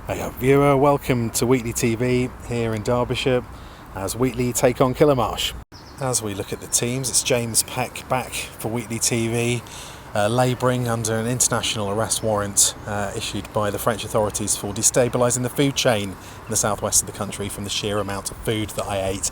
Hey viewer, welcome to Wheatley TV here in Derbyshire as Wheatley take on Killamarsh. As we look at the teams, it's James Peck back for Wheatley TV, labouring under an international arrest warrant issued by the French authorities for destabilising the food chain in the southwest of the country from the sheer amount of food that I ate.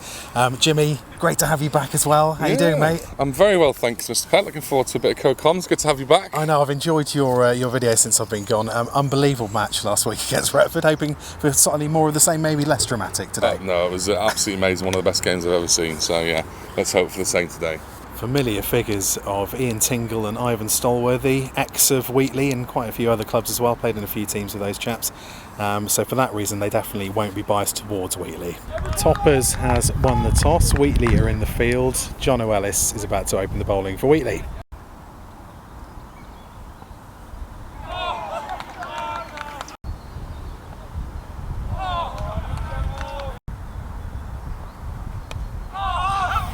Jimmy, great to have you back as well. How you doing, mate? I'm very well, thanks, Mr. Peck. Looking forward to a bit of co-coms. Good to have you back. I know, I've enjoyed your video since I've been gone. Unbelievable match last week against Retford, hoping for slightly more of the same, maybe less dramatic today. No, it was absolutely amazing. One of the best games I've ever seen. So yeah, let's hope for the same today. Familiar figures of Ian Tingle and Ivan Stolworthy, ex of Wheatley and quite a few other clubs as well, played in a few teams with those chaps. So for that reason they definitely won't be biased towards Wheatley. Toppers has won the toss, Wheatley are in the field, John O'Ellis is about to open the bowling for Wheatley.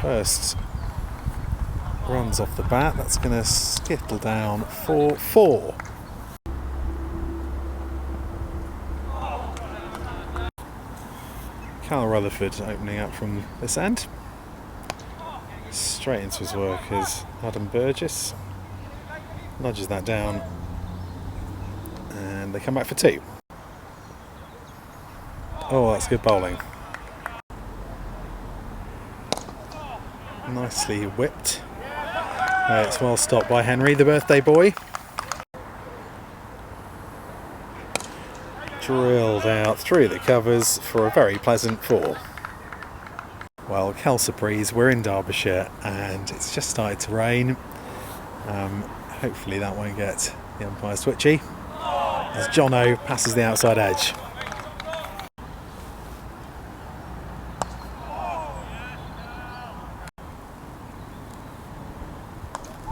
First runs off the bat, that's going to skittle down for 4. Cal Rutherford opening up from this end. Straight into his work is Adam Burgess. Nudges that down. And they come back for 2. Oh, that's good bowling. Nicely whipped. It's well stopped by Henry, the birthday boy. Drilled out through the covers for a very pleasant 4. Well, Cal Surprise, we're in Derbyshire and it's just started to rain. Hopefully that won't get the umpires twitchy as Jono passes the outside edge.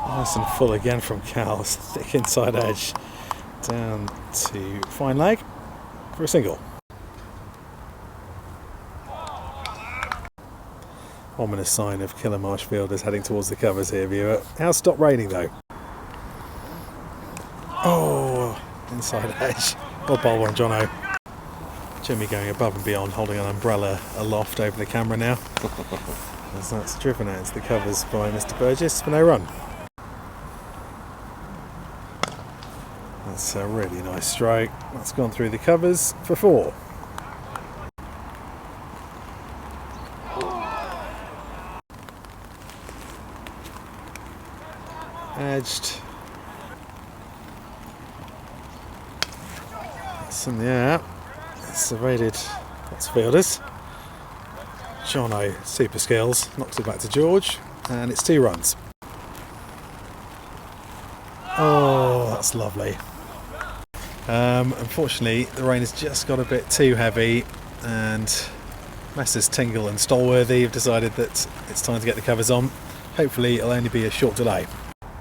Nice and full again from Cal, thick inside edge, down to fine leg for a single. Ominous sign of Killamarsh fielders heading towards the covers here, viewer. How's stopped raining though? Oh, inside edge. Well bowled on Jono. Jimmy going above and beyond, holding an umbrella aloft over the camera now. As that's driven out into the covers by Mr. Burgess for no run. That's a really nice stroke. That's gone through the covers for 4. Edged. That's in the air. It's evaded lots of fielders. Jono, super skills, knocks it back to George, and it's 2 runs. Oh, that's lovely. Unfortunately, the rain has just got a bit too heavy, and Messrs Tingle and Stolworthy have decided that it's time to get the covers on. Hopefully, it'll only be a short delay.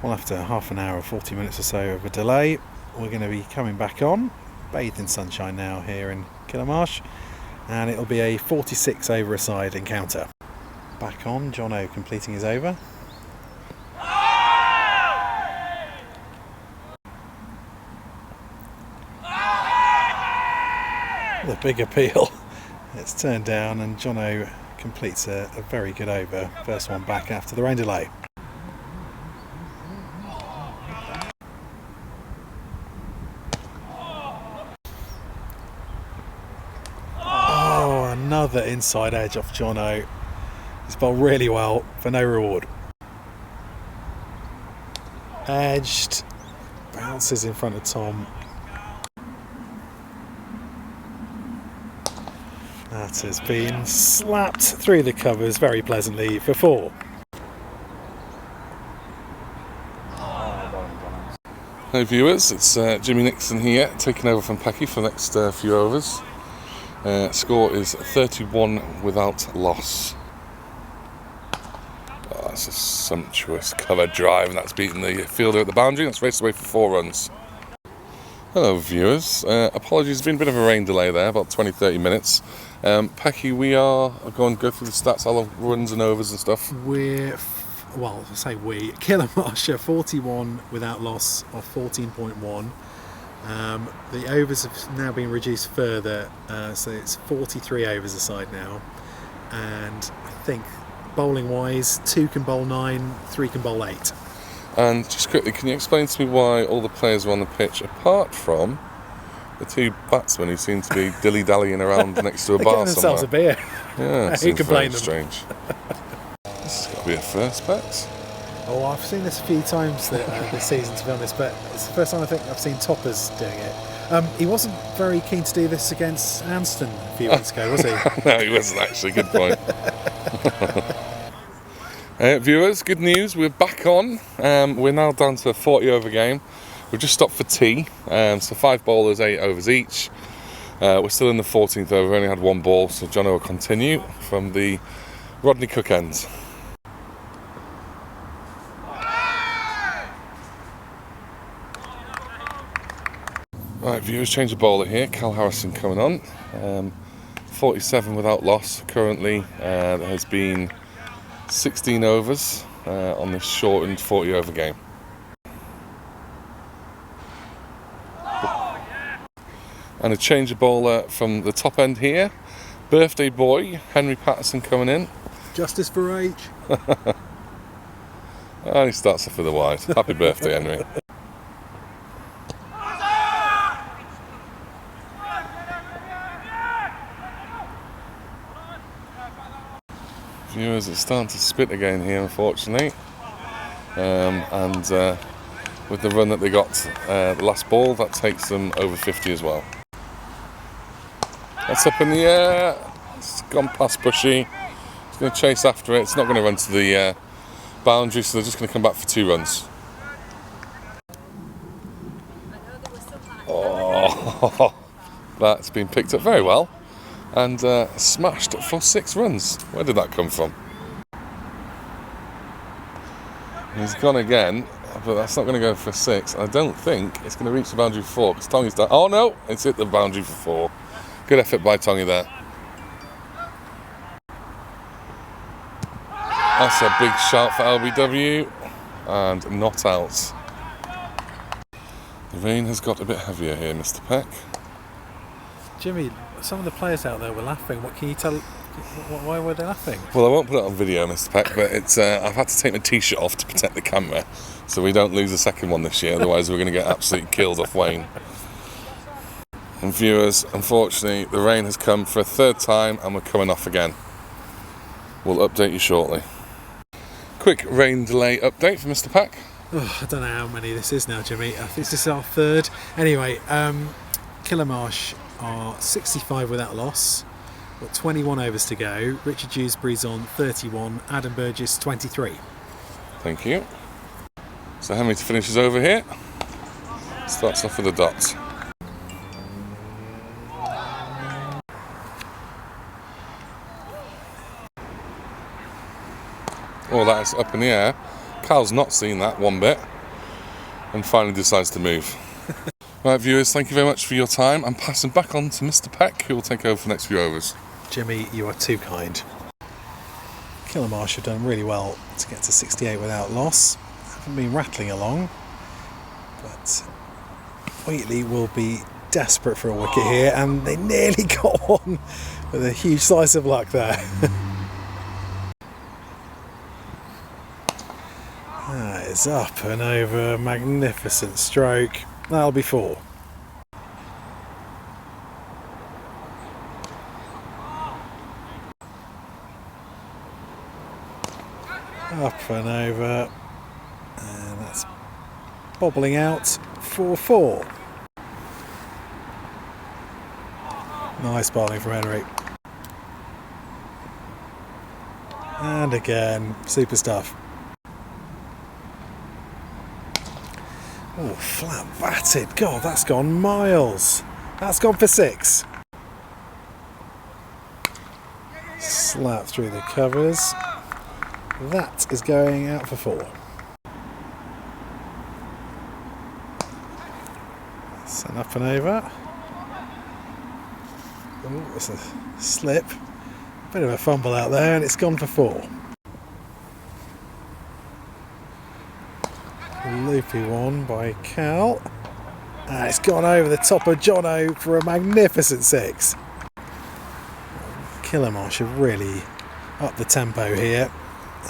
Well, after half an hour or 40 minutes or so of a delay, we're going to be coming back on, bathed in sunshine now here in Killamarsh, and it'll be a 46 over a side encounter. Back on, Jono completing his over. The big appeal. It's turned down and Jono completes a very good over. First one back after the rain delay. Oh, another inside edge off Jono. He's bowled really well for no reward. Edged, bounces in front of Tom. That has been slapped through the covers very pleasantly for 4. Hey viewers, it's Jimmy Nixon here, taking over from Pecky for the next few overs. Score is 31 without loss. Oh, that's a sumptuous cover drive, and that's beaten the fielder at the boundary. That's raced away for 4 runs. Hello viewers, apologies, there's been a bit of a rain delay there, about 20-30 minutes. Pecky, we are going to go through the stats, all the runs and overs and stuff. Killamarsh 41 without loss of 14.1. The overs have now been reduced further, so it's 43 overs a side now, and I think bowling wise 2 can bowl 9, 3 can bowl 8. And just quickly, can you explain to me why all the players are on the pitch apart from the 2 batsmen who seem to be dilly-dallying around next to a bar themselves somewhere? a beer. Yeah, it Who seems can very blame them? strange. This has got to be a first bet. Oh, I've seen this a few times this season, to be honest, but it's the first time I think I've seen Toppers doing it. He wasn't very keen to do this against Anston a few weeks ago, was he? No, he wasn't actually. Good point. Viewers, good news. We're back on. We're now down to a 40 over game. We've just stopped for tea. So 5 bowlers, 8 overs each. We're still in the 14th over. We've only had 1 ball, so Jono will continue from the Rodney Cook end. Right, viewers, change of bowler here. Cal Harrison coming on. 47 without loss. Currently, there has been 16 overs on this shortened 40 over game. And a change of bowler from the top end here. Birthday boy, Henry Patterson coming in. Justice for H. And he starts off with a wide. Happy birthday, Henry. Viewers, it's starting to spit again here, unfortunately. With the run that they got the last ball, that takes them over 50 as well. That's up in the air. It's gone past Bushy. It's going to chase after it. It's not going to run to the boundary, so they're just going to come back for 2 runs. Oh, that's been picked up very well and smashed for 6 runs. Where did that come from? He's gone again, but that's not going to go for 6. I don't think it's going to reach the boundary for 4 because Tongy's down. Oh no, it's hit the boundary for 4. Good effort by Tongy there. That's a big shout for LBW and not out. The rain has got a bit heavier here, Mr. Peck. Jimmy, some of the players out there were laughing. What can you tell? Why were they laughing? Well, I won't put it on video, Mr. Peck, but it's I've had to take my t-shirt off to protect the camera so we don't lose a second one this year, otherwise we're going to get absolutely killed off Wayne. And viewers, unfortunately, the rain has come for a 3rd time and we're coming off again. We'll update you shortly. Quick rain delay update for Mr. Peck. Oh, I don't know how many this is now, Jimmy. I think this is our 3rd. Anyway, Killamarsh are 65 without loss. Got 21 overs to go. Richard Dewsbury's on 31. Adam Burgess 23. Thank you. So Henry to finish his over here. Starts off with a dot. Oh, that's up in the air. Cal's not seen that one bit and finally decides to move. Right, viewers, thank you very much for your time. I'm passing back on to Mr. Peck, who will take over for the next few overs. Jimmy, you are too kind. Killamarsh have done really well to get to 68 without loss. Haven't been rattling along, but Wheatley will be desperate for a wicket here, and they nearly got one with a huge slice of luck there. That is up and over, magnificent stroke. That'll be 4. Up and over, and that's bobbling out for 4. Nice bowling from Henry. And again, super stuff. Oh, flat batted. God, that's gone miles. That's gone for 6. Slap through the covers. That is going out for 4. That's an up and over. Oh, it's a slip. Bit of a fumble out there, and it's gone for 4. Loopy one by Cal. And it's gone over the top of Jono for a magnificent 6. Killamarsh have really upped the tempo here.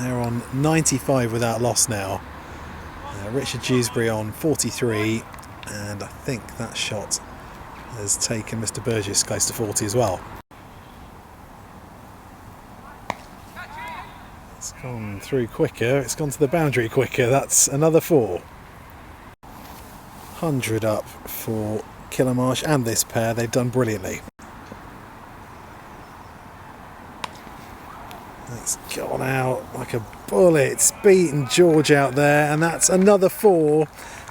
They're on 95 without loss now. Richard Dewsbury on 43, and I think that shot has taken Mr. Burgess close to 40 as well. It's gone through quicker, it's gone to the boundary quicker. That's another 4. 100 up for Killamarsh and this pair. They've done brilliantly. It's gone out like a bullet. It's beaten George out there, and that's another 4,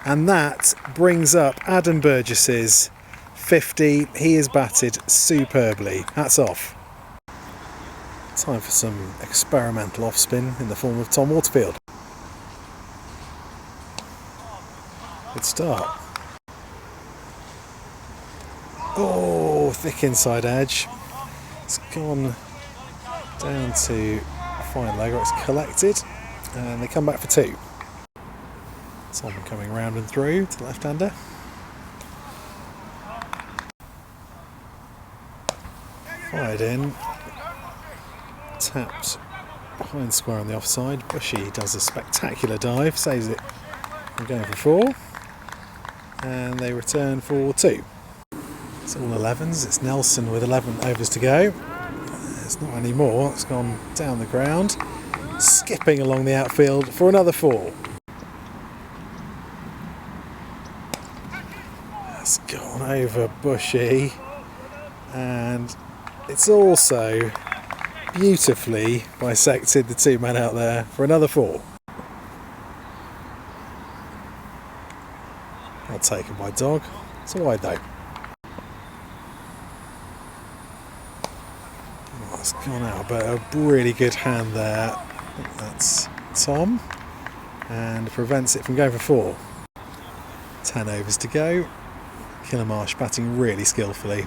and that brings up Adam Burgess's 50. He is batted superbly. Hats off. Time for some experimental off spin in the form of Tom Waterfield. Good start. Oh, thick inside edge. It's gone down to fine leg, or it's collected, and they come back for 2. Tom coming round and through to the left-hander. Fired in, tapped behind square on the offside. Bushy does a spectacular dive, saves it from going for 4, and they return for 2. It's all 11s. It's Nelson with 11 overs to go. It's not any more. It's gone down the ground, skipping along the outfield for another 4. It's gone over Bushy, and it's also beautifully bisected the 2 men out there for another 4. Not taken by Dog. It's a wide though. It's gone out, but a really good hand there. I think that's Tom, and prevents it from going for 4. 10 overs to go. Killamarsh batting really skillfully.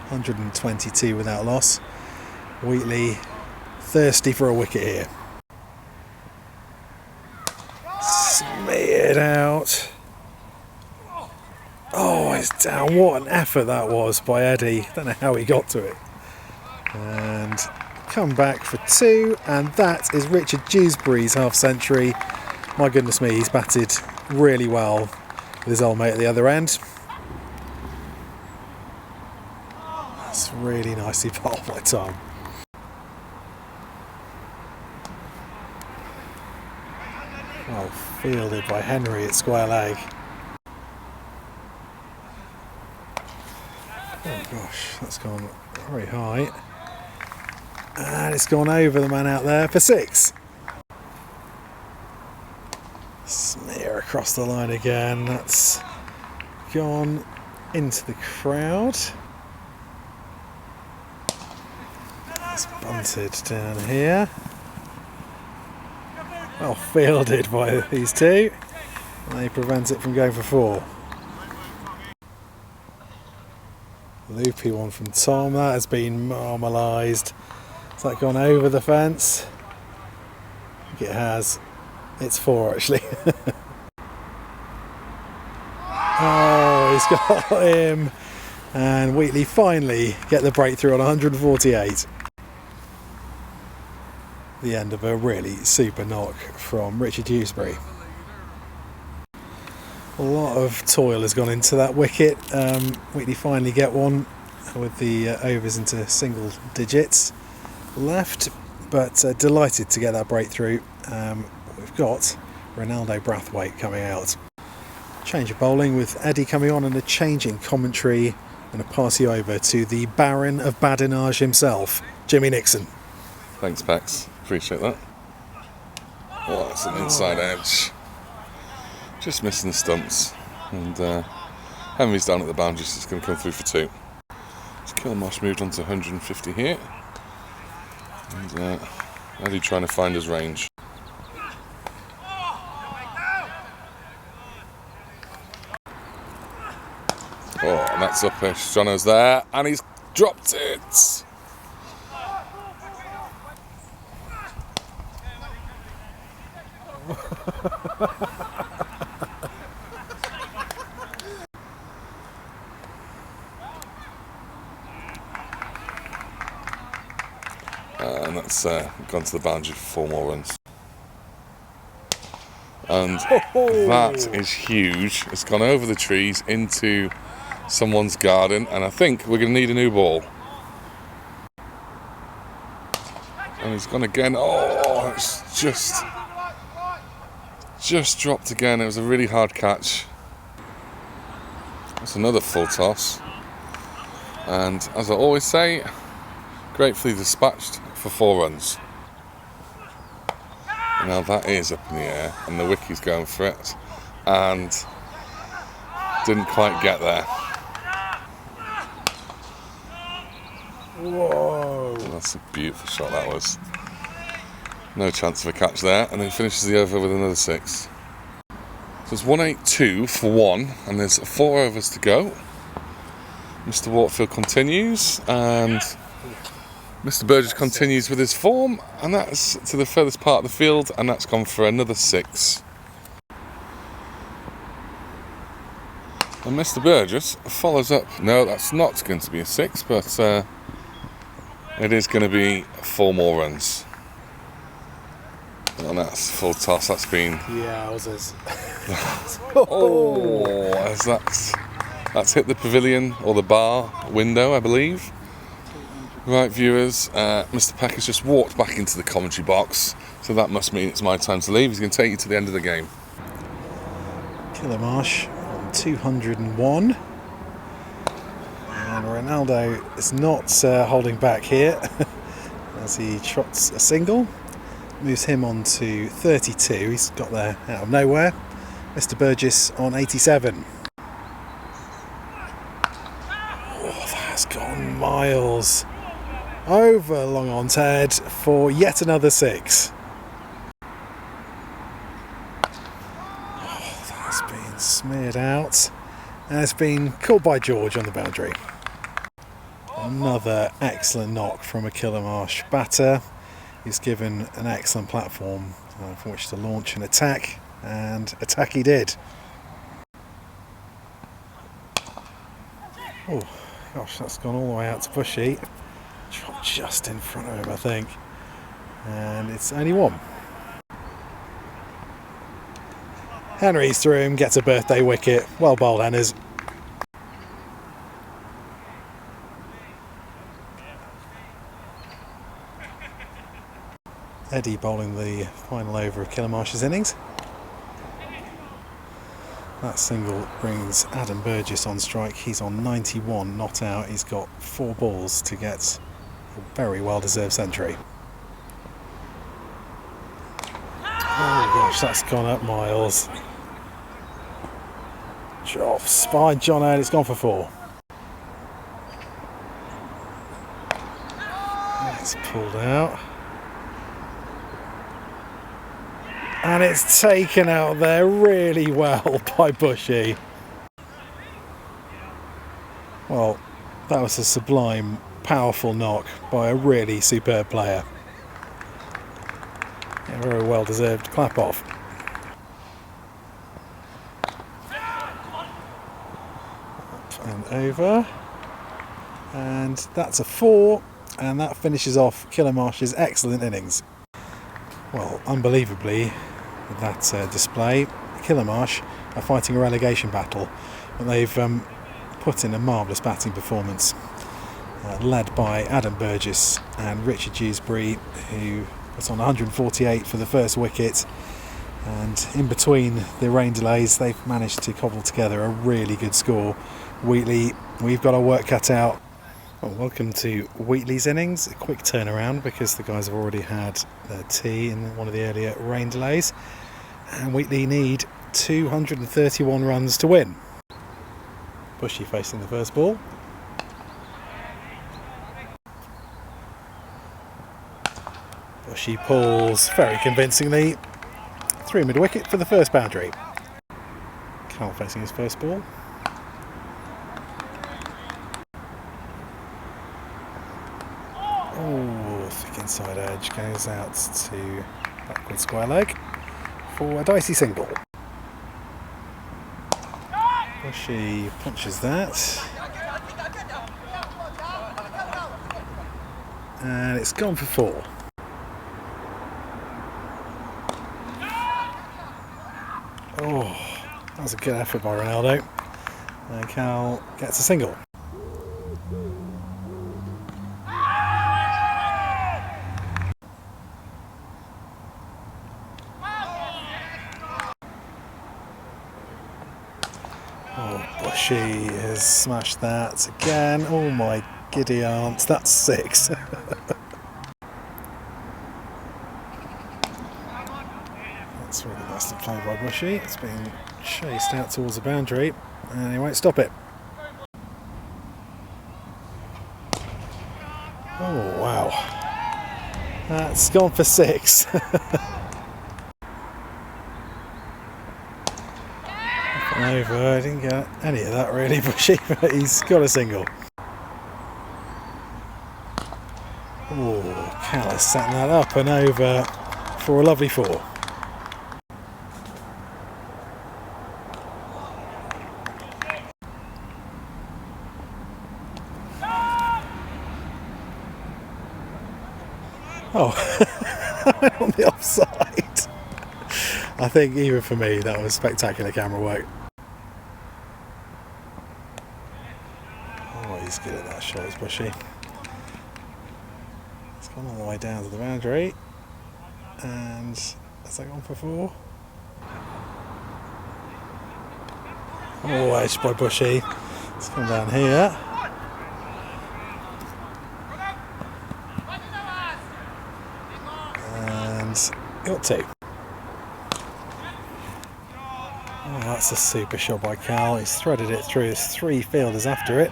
122 without loss. Wheatley thirsty for a wicket here. Smeared out. Oh, it's down. What an effort that was by Eddie. Don't know how he got to it. And come back for 2, and that is Richard Dewsbury's half century. My goodness me, he's batted really well with his old mate at the other end. That's really nicely bowled by Tom. Well fielded by Henry at square leg. Oh gosh, that's gone very high. And it's gone over the man out there for 6. Smear across the line again. That's gone into the crowd. It's bunted down here. Well fielded by these 2. And they prevent it from going for 4. Loopy one from Tom. That has been marmalised. Has that gone over the fence? I think it has. It's 4 actually. Oh, he's got him. And Wheatley finally get the breakthrough on 148. The end of a really super knock from Richard Dewsbury. A lot of toil has gone into that wicket. Wheatley finally get one with the overs into single digits left, but delighted to get that breakthrough. We've got Ronaldo Brathwaite coming out. Change of bowling with Eddie coming on, and a change in commentary. I'm going to pass you over to the Baron of Badinage himself, Jimmy Nixon. Thanks, Pax. Appreciate that. Oh, that's an inside edge. Just missing the stumps. And Henry's down at the boundary, so it's going to come through for 2. So Killamarsh moved on to 150 here. And Eddie trying to find his range. Oh, and that's uppish. Jono's there, and he's dropped it. And that's gone to the boundary for 4 more runs. And that is huge. It's gone over the trees into someone's garden, and I think we're going to need a new ball. And he's gone again. Oh, it's just dropped again. It was a really hard catch. That's another full toss. And as I always say, gratefully dispatched for 4 runs. Now that is up in the air, and the wicky's going for it, and didn't quite get there. Whoa! That's a beautiful shot that was. No chance of a catch there, and then finishes the over with another 6. So it's 182 for 1, and there's 4 overs to go. Mr. Waterfield continues, and Mr. Burgess continues with his form, and that's to the furthest part of the field, and that's gone for another 6. And Mr. Burgess follows up. No, that's not going to be a 6, but it is going to be 4 more runs. And that's full toss. That's been... Yeah, wowzers. Oh, that's hit the pavilion, or the bar window, I believe. Right, viewers, Mr. Peck has just walked back into the commentary box, so that must mean it's my time to leave. He's going to take you to the end of the game. Killamarsh on 201. And Ronaldo is not holding back here as he trots a single. Moves him on to 32. He's got there out of nowhere. Mr. Burgess on 87. Oh, that's gone miles. Over long on's head for yet another 6. Oh, that's been smeared out, and it's been caught by George on the boundary. Another excellent knock from a Killamarsh batter. He's given an excellent platform from which to launch an attack, and attack he did. Oh gosh, that's gone all the way out to Bushy. Just in front of him, I think, and it's only 1. Henry's through him, gets a birthday wicket. Well bowled, Henners. Eddie bowling the final over of Killamarsh's innings. That single brings Adam Burgess on strike. He's on 91, not out. He's got 4 balls to get a very well-deserved century. Oh gosh, that's gone up miles. Drops by John Ed, it's gone for 4. It's pulled out. And it's taken out there really well by Bushy. Well, that was a sublime, powerful knock by a really superb player. Yeah, very well deserved clap off. Up and over. And that's a 4, and that finishes off Killamarsh's excellent innings. Well, unbelievably, with that display, Killamarsh are fighting a relegation battle, and they've put in a marvellous batting performance, led by Adam Burgess and Richard Dewsbury, who was on 148 for the first wicket, and in between the rain delays they've managed to cobble together a really good score. Wheatley, we've got our work cut out. Well, welcome to Wheatley's innings. A quick turnaround because the guys have already had their tea in one of the earlier rain delays, and Wheatley need 231 runs to win. Bushy facing the first ball. Bushy pulls very convincingly through mid-wicket for the first boundary. Carl facing his first ball. Oh, thick inside edge goes out to backward square leg for a dicey single. Bushy punches that. And it's gone for 4. That was a good effort by Ronaldo. And Cal gets a single. Oh, Bushy has smashed that again. Oh my giddy aunts, that's 6. That's really nicely played by Bushy. It's being chased out towards the boundary and he won't stop it. Oh wow, that's gone for 6. Over, I didn't get any of that really, Bushy, but he's got a single. Oh, Cal is setting that up and over for a lovely 4. Oh, I went on the offside. I think even for me that was spectacular camera work. Oh, he's good at that shot, is Bushy. It's gone all the way down to the boundary. And has that gone for 4? Oh, edged by Bushy. It's gone down here. And got 2. Oh, that's a super shot by Cal. He's threaded it through. There's 3 fielders after it.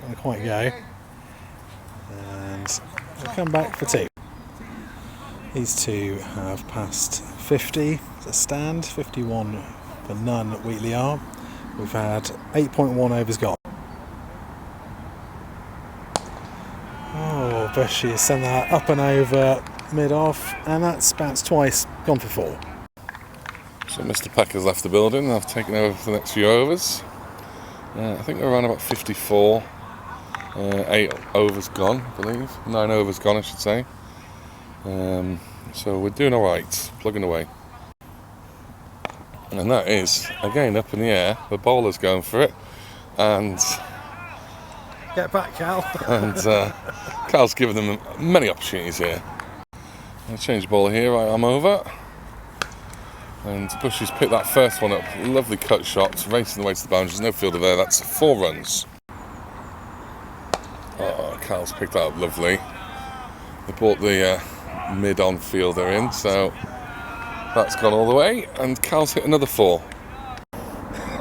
Don't quite go. And we'll come back for 2. These two have passed 50 as a stand, 51 for none at Wheatley are. We've had 8.1 overs gone. Oh, Bushy has sent that up and over mid-off, and that's bounced twice, gone for 4. So Mr. Peck has left the building and I've taken over for the next few overs. I think we're around about 54. 8 overs gone, I believe. 9 overs gone, I should say. So we're doing alright, plugging away. And that is, again, up in the air. The bowler's going for it. And get back, Cal. And Cal's given them many opportunities here. I'll change the bowler here, I'm over. And Bushy's picked that first one up. Lovely cut shot, racing the way to the boundary. There's no fielder there. That's 4 runs. Oh, Cal's picked that up lovely. They brought the mid-on fielder in, so that's gone all the way. And Cal's hit another 4.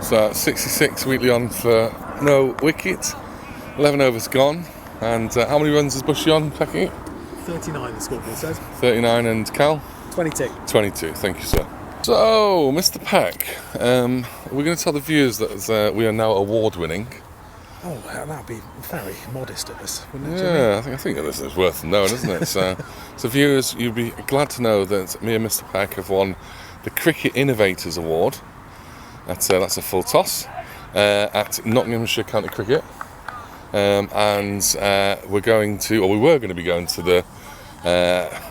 So 66 Wheatley on for no wicket. 11 overs gone. And how many runs is Bushy on, Pecky? 39, the scoreboard says. 39, and Cal? 22. 22, thank you, sir. So, Mr. Peck, we're going to tell the viewers that we are now award-winning. Oh, that would be very modest of us, wouldn't it, Jimmy? Yeah, I think this is worth knowing, isn't it? So viewers, you'll be glad to know that me and Mr. Peck have won the Cricket Innovators Award. That's a full toss at Nottinghamshire County Cricket. And we were going to be going to the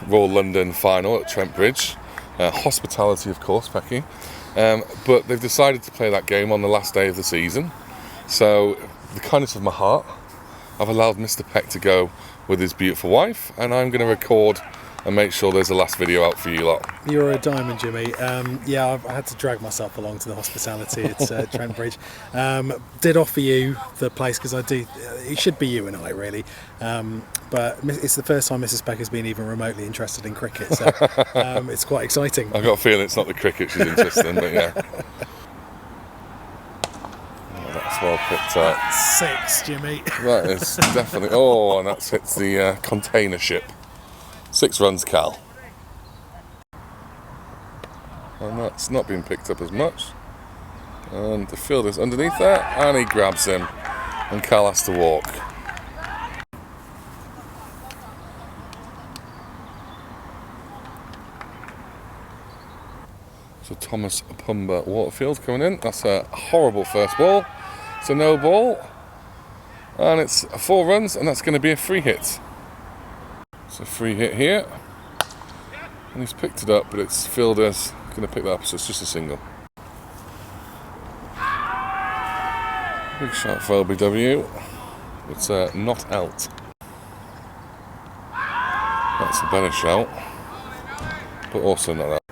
Royal London final at Trent Bridge. Hospitality, of course, Pecky. But they've decided to play that game on the last day of the season. So, the kindness of my heart, I've allowed Mr. Peck to go with his beautiful wife, and I'm going to record and make sure there's a last video out for you lot. You're a diamond, Jimmy. Yeah, I had to drag myself along to the hospitality at Trent Bridge. Did offer you the place because it should be you and I really. But it's the first time Mrs. Peck has been even remotely interested in cricket, so it's quite exciting. I've got a feeling it's not the cricket she's interested in, but yeah. Oh, that's well picked up. 6, Jimmy. That is definitely. Oh, and that's hits the container ship. 6 runs, Cal. And that's not been picked up as much. And the fielder's underneath that, and he grabs him. And Cal has to walk. So Thomas Pumba Waterfield coming in. That's a horrible first ball. It's a no ball. And it's 4 runs, and that's going to be a free hit. It's a free hit here. And he's picked it up, but it's fielder's going to pick that up, so it's just a single. Big shot for LBW. It's not out. That's a better shout, but also not out.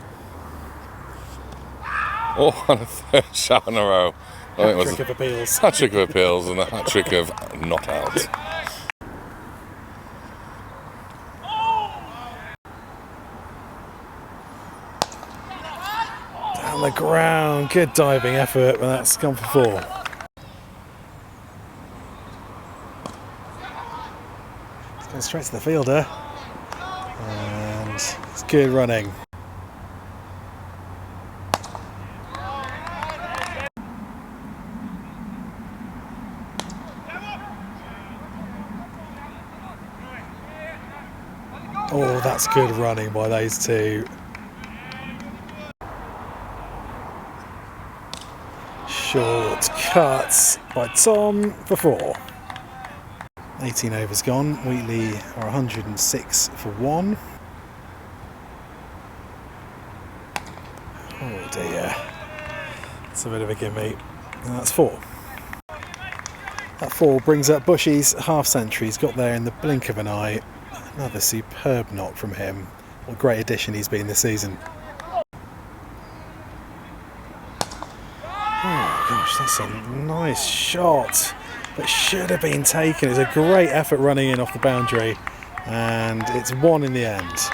Oh, and a third shot in a row. Hat-trick of appeals. Hat-trick of appeals and a hat-trick of not out. Down the ground, good diving effort, but that's gone for 4. It's going straight to the fielder, and it's good running. Oh, that's good running by those two. Short cuts by Tom for 4. 18 overs gone. Wheatley are 106 for 1. Oh dear. It's a bit of a gimme. And that's 4. That 4 brings up Bushy's half century. He's got there in the blink of an eye. Another superb knock from him. What a great addition he's been this season. Oh gosh, that's a nice shot, but should have been taken. It's a great effort running in off the boundary, and it's 1 in the end.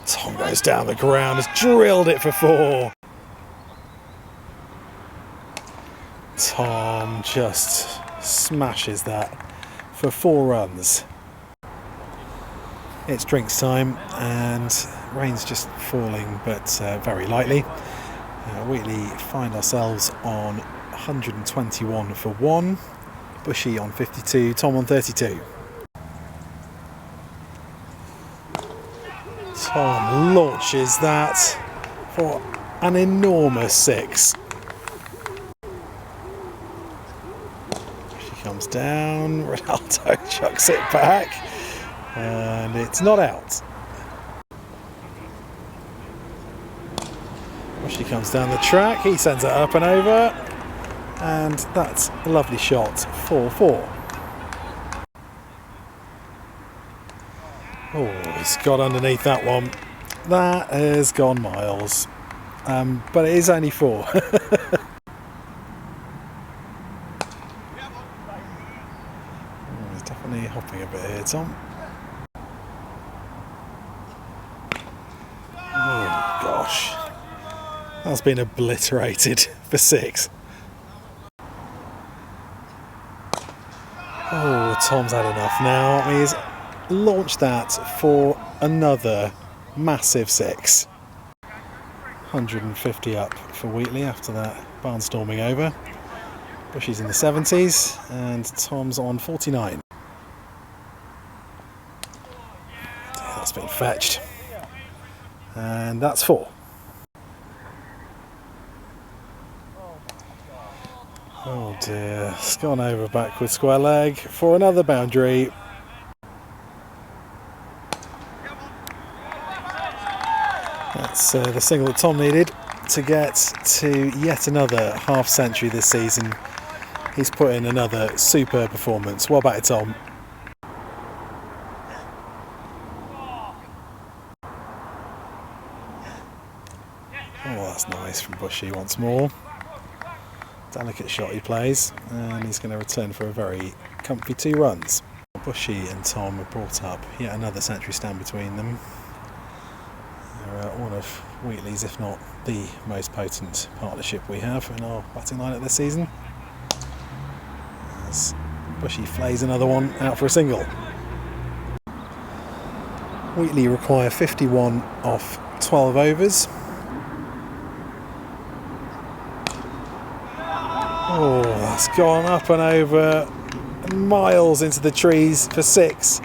Tom goes down the ground, has drilled it for 4. Tom just smashes that for 4 runs. It's drinks time, and rain's just falling, but very lightly. Wheatley find ourselves on 121 for 1. Bushy on 52, Tom on 32. Tom launches that for an enormous 6. She comes down, Ronaldo chucks it back, and it's not out. She comes down the track, he sends it up and over, and that's a lovely shot, 4-4. Oh, he's got underneath that one. That has gone miles, but it is only 4. He's definitely hopping a bit here, Tom. Oh gosh. That's been obliterated for 6. Oh, Tom's had enough now. He's launched that for another massive 6. 150 up for Wheatley after that barnstorming over. Bushy's in the 70s and Tom's on 49. That's been fetched. And that's 4. Oh dear, it's gone over backward square leg for another boundary. That's the single that Tom needed to get to yet another half century this season. He's put in another superb performance. Well back to Tom. Oh, that's nice from Bushy once more. Delicate shot he plays, and he's going to return for a very comfy 2 runs. Bushy and Tom have brought up yet another century stand between them. They're one of Wheatley's, if not the most potent partnership we have in our batting lineup this season. As Bushy flays another one out for a single. Wheatley require 51 off 12 overs. Oh, that's gone up and over, miles into the trees for 6.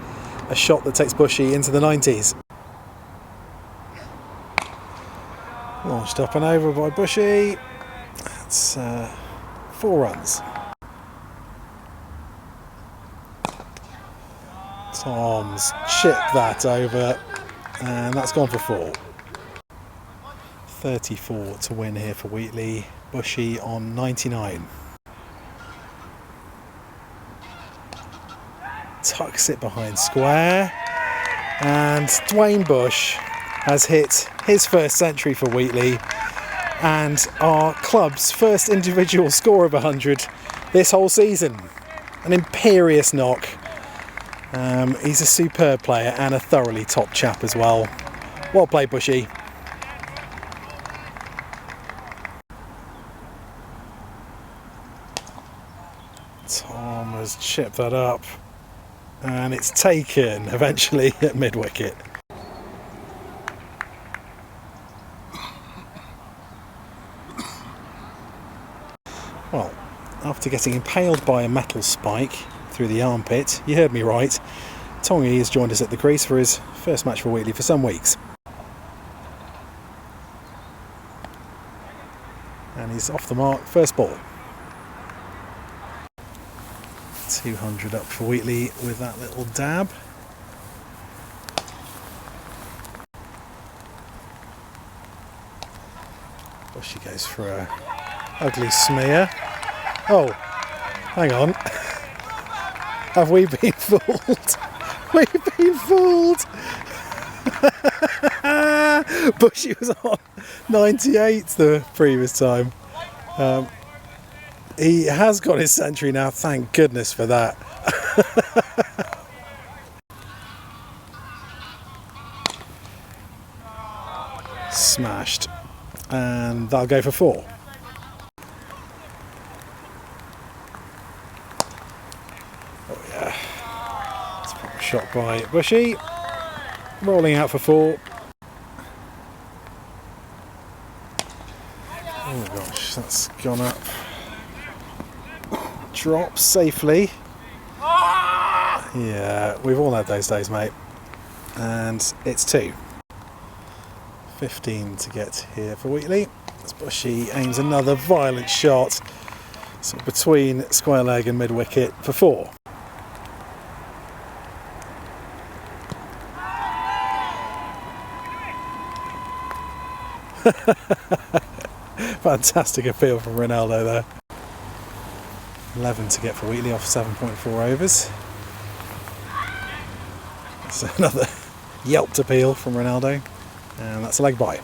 A shot that takes Bushy into the 90s. Launched up and over by Bushy. That's 4 runs. Tom's chipped that over, and that's gone for 4. 34 to win here for Wheatley. Bushy on 99. Tucks it behind square, and Dwayne Bush has hit his first century for Wheatley and our club's first individual score of 100 this whole season. An imperious knock. He's a superb player and a thoroughly top chap as well. Well played, Bushy. Tom has chipped that up, and it's taken eventually at mid-wicket. Well, after getting impaled by a metal spike through the armpit, you heard me right, Tongi has joined us at the crease for his first match for Wheatley for some weeks. And he's off the mark, first ball. 200 up for Wheatley with that little dab. Bushy goes for a ugly smear. Oh, hang on. Have we been fooled? We've been fooled! Bushy was on 98 the previous time. He has got his century now, thank goodness for that. Smashed. And that'll go for 4. Oh yeah. It's a proper shot by Bushy. Rolling out for 4. Oh gosh, that's gone up. Drops safely. Yeah, we've all had those days, mate. And it's 2. 15 to get here for Wheatley. As Bushy aims another violent shot, sort of between square leg and mid wicket for 4. Fantastic appeal from Ronaldo there. 11 to get for Wheatley off 7.4 overs. That's another yelped appeal from Ronaldo, and that's a leg bye.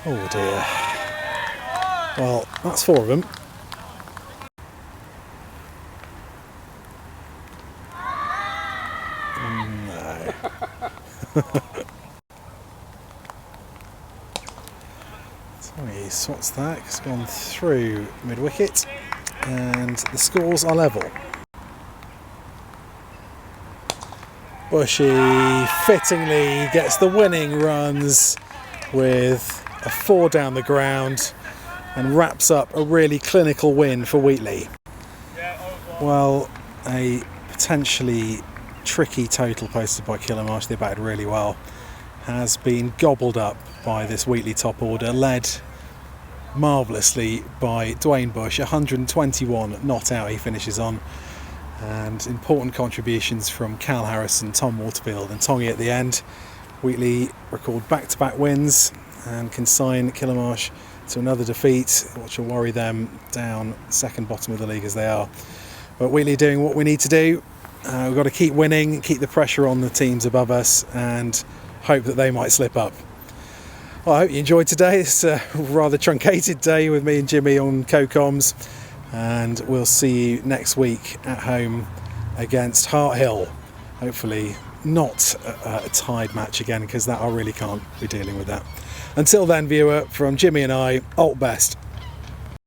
Oh dear. Well, that's 4 of them. No. He swots that, it's gone through mid-wicket, and the scores are level. Bushy fittingly gets the winning runs with a 4 down the ground and wraps up a really clinical win for Wheatley. Well, a potentially tricky total posted by Killamarsh, they batted really well, has been gobbled up by this Wheatley top order, led marvellously by Dwayne Bush. 121 not out he finishes on, and important contributions from Cal Harrison, Tom Waterfield and Tongi at the end. Wheatley record back-to-back wins and consign Killamarsh to another defeat, which will worry them down second bottom of the league as they are. But Wheatley doing what we need to do. We've got to keep winning, keep the pressure on the teams above us, and hope that they might slip up. Well, I hope you enjoyed today. It's a rather truncated day with me and Jimmy on co-coms, and we'll see you next week at home against Hart Hill. Hopefully not a tied match again, because that I really can't be dealing with that. Until then, viewer, from Jimmy and I, alt best.